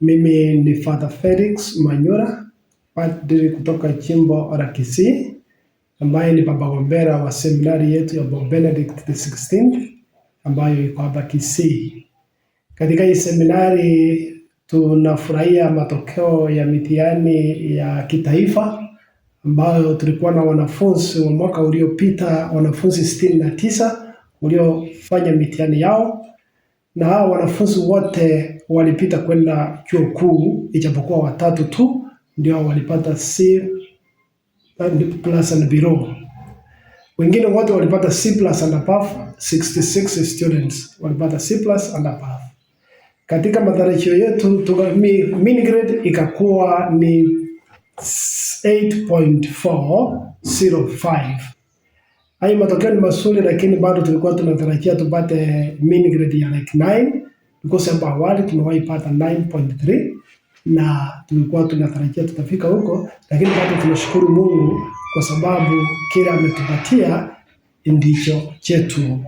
Mimi ni Father Felix Manyura, padri kutoka jimbo la Kisii, ambaye ni baba gombera wa seminari yetu ya Pope Benedict XVI ambayo iko hapa Kisii. Katika hii seminari tunafurahia matokeo ya mitihani ya kitaifa ambayo tulikuwa na wanafunzi wa mwaka uliopita, wanafunzi 69 waliofanya mitihani yao, na hao wanafunzi wote walipita kwenda chuo kuu, ijapokuwa watatu tu ndio walipata C+ and below. Wengine wote walipata C+ and above. 66 students walipata C+ and above. Katika matarajio yetu mean grade ikakuwa ni 8.405. Hayo matokeo ni mazuri, lakini bado tulikuwa tunatarajia tupate mean grade ya like 9, because hapo awali tumewahi pata 9.3 na tulikuwa tunatarajia tutafika huko, lakini bado tunashukuru Mungu kwa sababu kile ametupatia ndicho chetu,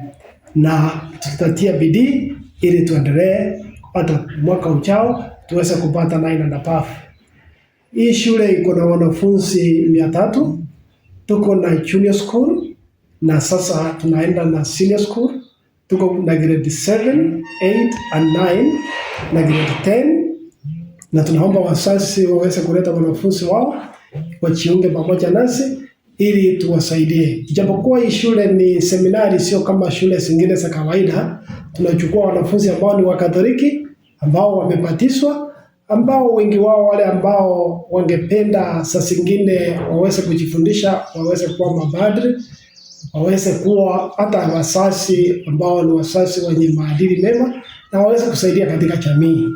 na tutatia bidii ili tuendelee hata mwaka ujao tuweze kupata 9 and above. Hii shule iko na wanafunzi 300. Tuko na junior school na sasa tunaenda na senior school. Tuko na grade 7, 8 and 9 na grade 10, na tunaomba wazazi waweze kuleta wanafunzi wao wajiunge pamoja nasi ili tuwasaidie. Ijapokuwa hii shule ni seminari, sio kama shule zingine za kawaida. Tunachukua wanafunzi ambao ni Wakatoliki, ambao wamebatizwa, ambao wengi wao wale ambao wangependa saa zingine waweze kujifundisha, waweze kuwa mapadri, waweze kuwa hata wazazi ambao ni wazazi wenye maadili mema, na waweze kusaidia katika jamii.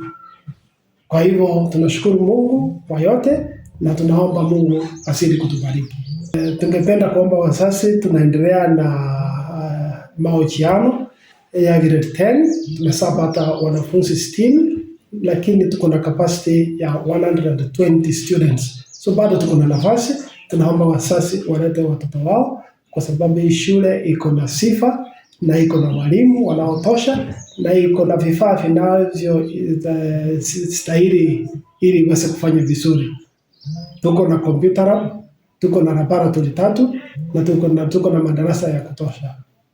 Kwa hivyo tunashukuru Mungu kwa yote na tunaomba Mungu azidi kutubariki. Tungependa kuomba wazazi, tunaendelea na mahojiano ya grade 10. Tumesapata wanafunzi 60, lakini tuko na capacity ya 120 students. So bado tuko na nafasi. Tunaomba wazazi walete watoto wao, kwa sababu hii shule iko na sifa na iko na walimu wanaotosha na iko na vifaa vinavyostahili ili iweze kufanya vizuri. Tuko na computer lab, tuko na laboratory 3 na tuko na madarasa ya kutosha.